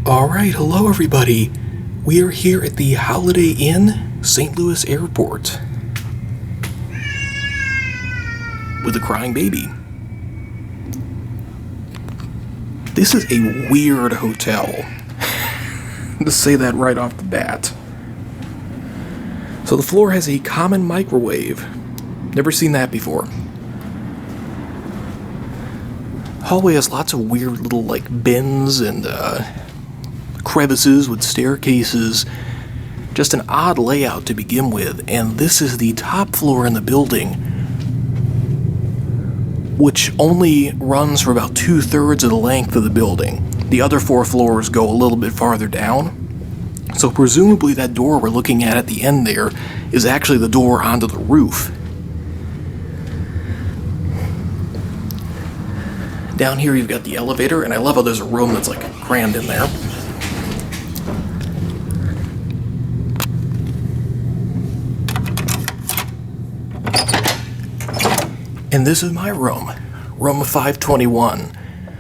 Alright, hello everybody. We are here at the Holiday Inn, St. Louis Airport. With a crying baby. This is a weird hotel. To say that right off the bat. So the floor has a common microwave. Never seen that before. Hallway has lots of weird little bins and crevices with staircases. Just an odd layout to begin with, and this is the top floor in the building, which only runs for about 2/3 of the length of the building. The other 4 floors go a little bit farther down, so presumably that door we're looking at the end there is actually the door onto the roof. Down here you've got the elevator, and I love how there's a room that's crammed in there. And this is my room, room 521.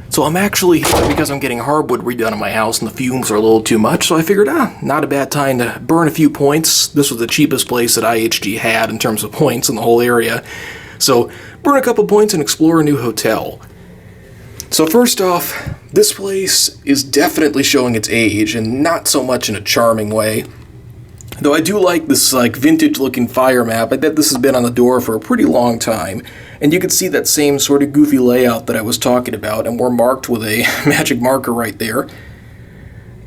So I'm actually here because I'm getting hardwood redone in my house and the fumes are a little too much, so I figured, not a bad time to burn a few points. This was the cheapest place that IHG had in terms of points in the whole area. So burn a couple points and explore a new hotel. So first off, this place is definitely showing its age, and not so much in a charming way. Though I do like this vintage looking fire map. I bet this has been on the door for a pretty long time. And you can see that same sort of goofy layout that I was talking about, and we're marked with a magic marker right there.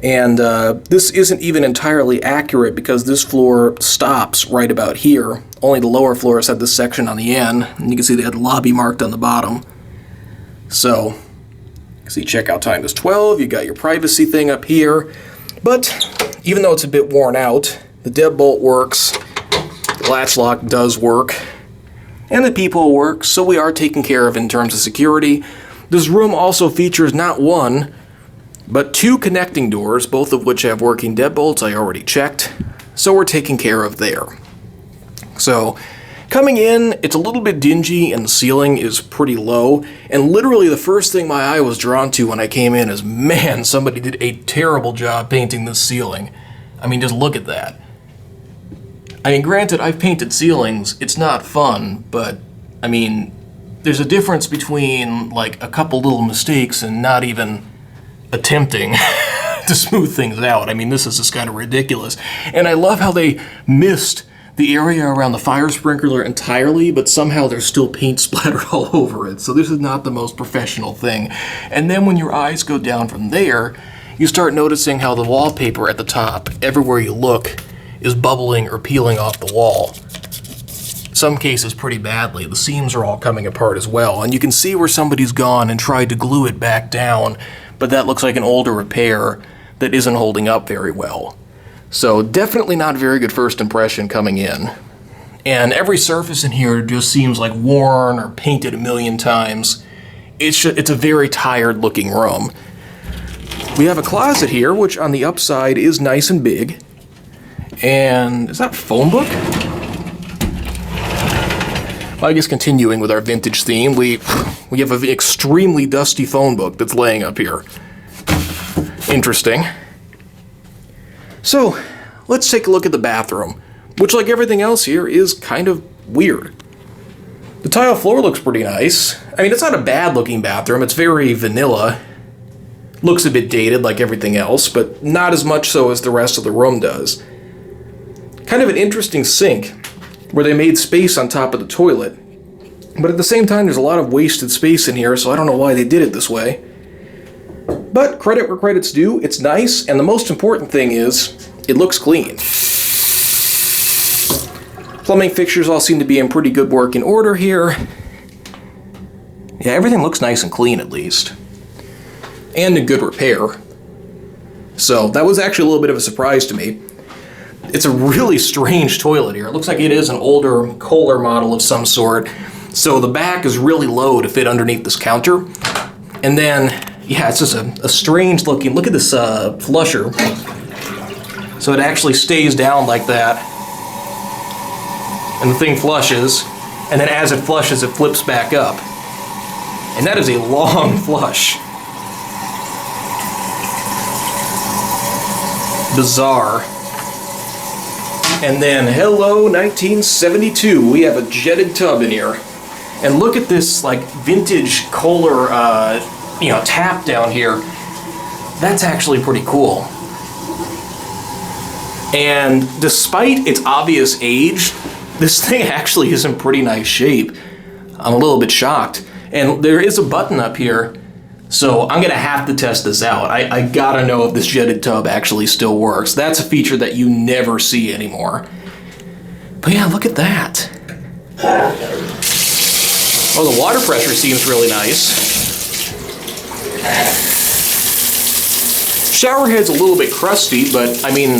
And this isn't even entirely accurate because this floor stops right about here. Only the lower floors had this section on the end, and you can see they had the lobby marked on the bottom. So, you can see checkout time is 12, you got your privacy thing up here. But, even though it's a bit worn out, the deadbolt works, the latch lock does work, and the peephole works, so we are taken care of in terms of security. This room also features not one, but 2 connecting doors, both of which have working deadbolts. I already checked, so we're taken care of there. So, coming in, it's a little bit dingy and the ceiling is pretty low, and literally the first thing my eye was drawn to when I came in is, man, somebody did a terrible job painting this ceiling. I mean, just look at that. I mean, granted, I've painted ceilings, it's not fun, but, I mean, there's a difference between, a couple little mistakes and not even attempting to smooth things out. I mean, this is just kind of ridiculous. And I love how they missed the area around the fire sprinkler entirely, but somehow there's still paint splattered all over it. So this is not the most professional thing. And then when your eyes go down from there, you start noticing how the wallpaper at the top, everywhere you look, is bubbling or peeling off the wall. Some cases pretty badly. The seams are all coming apart as well, and you can see where somebody's gone and tried to glue it back down, but that looks like an older repair that isn't holding up very well. So definitely not a very good first impression coming in. And every surface in here just seems worn or painted a million times. It's a very tired looking room. We have a closet here, which on the upside is nice and big. And is that a phone book? Well, I guess continuing with our vintage theme, we have an extremely dusty phone book that's laying up here. Interesting. So, let's take a look at the bathroom, which, like everything else here, is kind of weird. The tile floor looks pretty nice. I mean, it's not a bad looking bathroom, it's very vanilla. Looks a bit dated like everything else, but not as much so as the rest of the room does. Kind of an interesting sink, where they made space on top of the toilet. But at the same time, there's a lot of wasted space in here, so I don't know why they did it this way. But credit where credit's due, it's nice, and the most important thing is, it looks clean. Plumbing fixtures all seem to be in pretty good working order here. Yeah, everything looks nice and clean at least. And in good repair. So that was actually a little bit of a surprise to me. It's a really strange toilet here. It looks like it is an older Kohler model of some sort. So the back is really low to fit underneath this counter. And then, yeah, it's just a strange looking, look at this flusher. So it actually stays down like that. And the thing flushes. And then as it flushes, it flips back up. And that is a long flush. bizarre. And then, hello 1972, we have a jetted tub in here. And look at this, like, vintage Kohler, tap down here. That's actually pretty cool. And despite its obvious age, this thing actually is in pretty nice shape. I'm a little bit shocked. And there is a button up here, so I'm gonna have to test this out. I gotta know if this jetted tub actually still works. That's a feature that you never see anymore. But yeah, look at that. Oh, the water pressure seems really nice. Shower head's a little bit crusty, but I mean,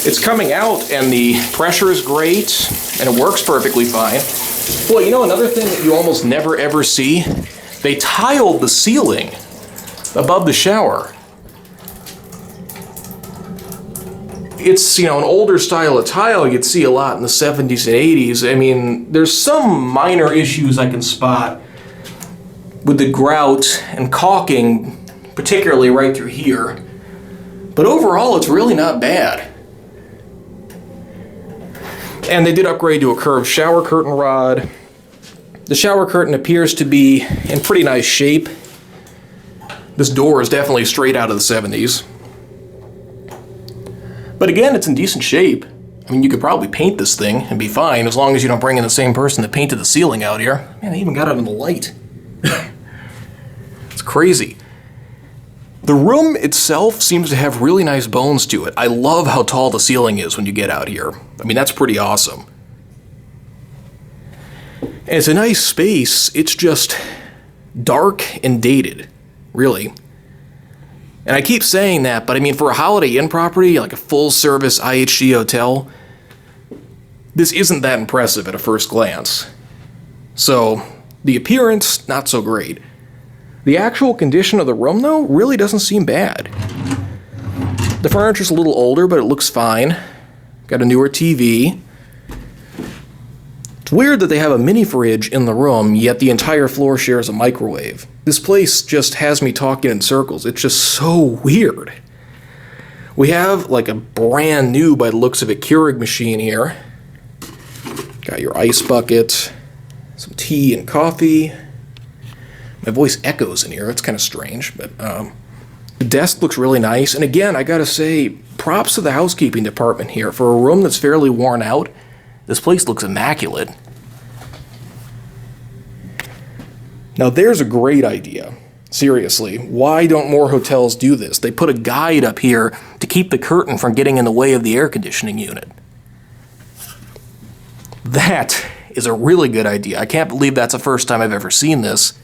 it's coming out and the pressure is great and it works perfectly fine. Well, you know another thing that you almost never ever see? They tiled the ceiling above the shower. It's, an older style of tile you'd see a lot in the 70s and 80s. I mean, there's some minor issues I can spot with the grout and caulking, particularly right through here. But overall, it's really not bad. And they did upgrade to a curved shower curtain rod. The shower curtain appears to be in pretty nice shape. This door is definitely straight out of the 70s. But again, it's in decent shape. I mean, you could probably paint this thing and be fine, as long as you don't bring in the same person that painted the ceiling out here. Man, they even got it in the light. It's crazy. The room itself seems to have really nice bones to it. I love how tall the ceiling is when you get out here. I mean, that's pretty awesome. And it's a nice space. It's just dark and dated, really. And I keep saying that, but I mean, for a Holiday Inn property, like a full-service IHG hotel, this isn't that impressive at a first glance. So, the appearance, not so great. The actual condition of the room, though, really doesn't seem bad. The furniture's a little older, but it looks fine. Got a newer TV. It's weird that they have a mini fridge in the room, yet the entire floor shares a microwave. This place just has me talking in circles. It's just so weird. We have like a brand new, by the looks of it, Keurig machine here. Got your ice bucket, some tea and coffee. My voice echoes in here. It's kind of strange, but the desk looks really nice. And again, I gotta say, props to the housekeeping department here. For a room that's fairly worn out, this place looks immaculate. Now there's a great idea. Seriously, why don't more hotels do this? They put a guide up here to keep the curtain from getting in the way of the air conditioning unit. That is a really good idea. I can't believe that's the first time I've ever seen this.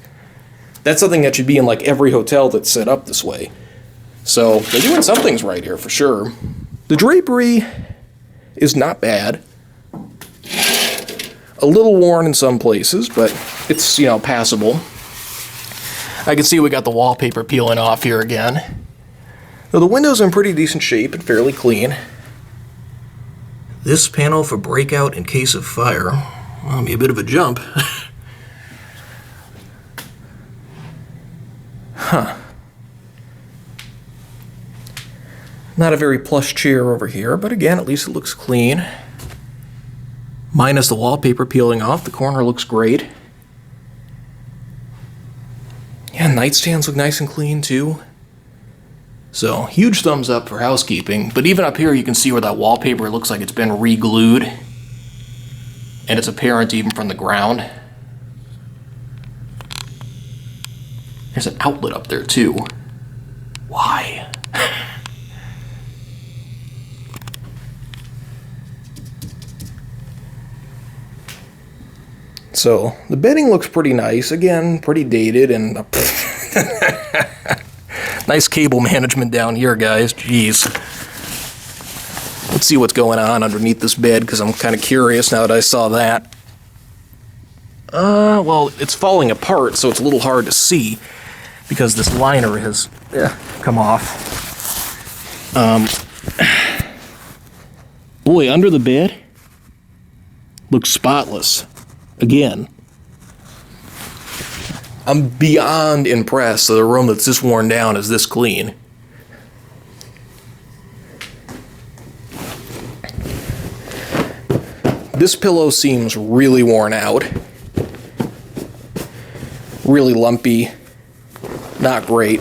That's something that should be in like every hotel that's set up this way. So they're doing some things right here for sure. The drapery is not bad. A little worn in some places, but it's, passable. I can see we got the wallpaper peeling off here again. Now the windows are in pretty decent shape and fairly clean. This panel for breakout in case of fire. Well, be a bit of a jump. Huh. Not a very plush chair over here, but again, at least it looks clean. Minus the wallpaper peeling off, the corner looks great. Yeah, nightstands look nice and clean too. So, huge thumbs up for housekeeping, but even up here you can see where that wallpaper looks like it's been re-glued. And it's apparent even from the ground. There's an outlet up there too. Why? So, the bedding looks pretty nice. Again, pretty dated and... nice cable management down here, guys. Jeez. Let's see what's going on underneath this bed, because I'm kind of curious now that I saw that. Well, it's falling apart, so it's a little hard to see, because this liner has come off. Boy, under the bed, looks spotless. Again, I'm beyond impressed that a room that's this worn down is this clean. This pillow seems really worn out. Really lumpy. Not great.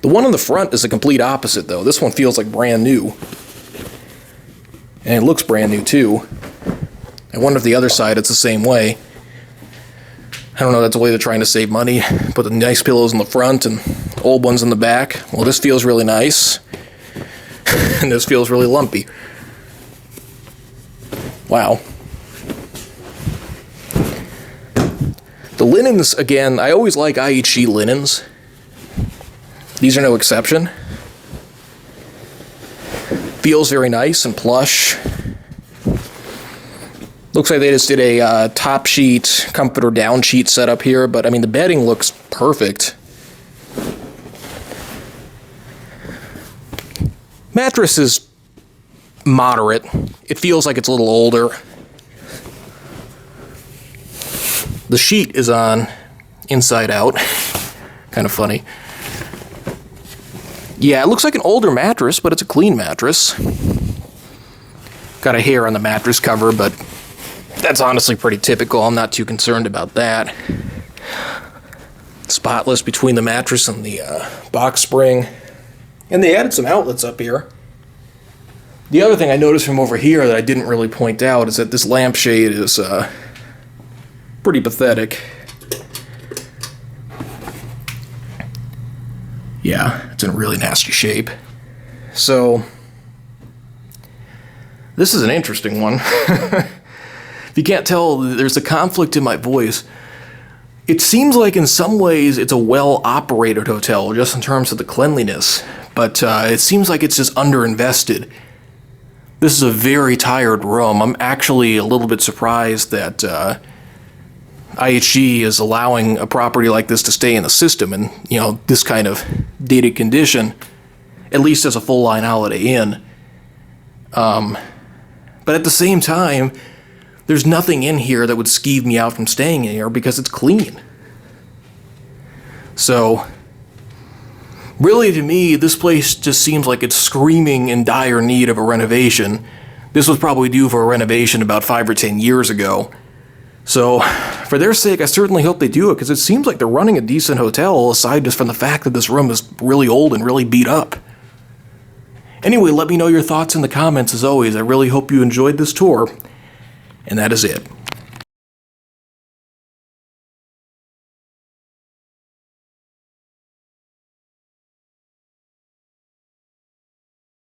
The one on the front is the complete opposite, though. This one feels like brand new. And it looks brand new, too. I wonder if the other side it's the same way. I don't know, that's a way they're trying to save money. Put the nice pillows in the front and old ones in the back. Well, this feels really nice. And this feels really lumpy. Wow. The linens, again, I always like IHG linens. These are no exception. Feels very nice and plush. Looks like they just did a top sheet, comforter down sheet setup here, but I mean the bedding looks perfect. Mattress is moderate. It feels like it's a little older. The sheet is on inside out. Kind of funny. Yeah, it looks like an older mattress, but it's a clean mattress. Got a hair on the mattress cover, but that's honestly pretty typical. I'm not too concerned about that. Spotless between the mattress and the box spring. And they added some outlets up here. The other thing I noticed from over here that I didn't really point out is that this lampshade is pretty pathetic. Yeah, it's in a really nasty shape. So, this is an interesting one. If you can't tell, there's a conflict in my voice. It seems like in some ways it's a well-operated hotel, just in terms of the cleanliness, but it seems like it's just underinvested. This is a very tired room. I'm actually a little bit surprised that IHG is allowing a property like this to stay in the system and, you know, this kind of dated condition, at least as a full-line Holiday Inn. But at the same time, there's nothing in here that would skeeve me out from staying in here because it's clean. So, really to me, this place just seems like it's screaming in dire need of a renovation. This was probably due for a renovation about 5 or 10 years ago. So, for their sake, I certainly hope they do it, because it seems like they're running a decent hotel, aside just from the fact that this room is really old and really beat up. Anyway, let me know your thoughts in the comments as always. I really hope you enjoyed this tour, and that is it.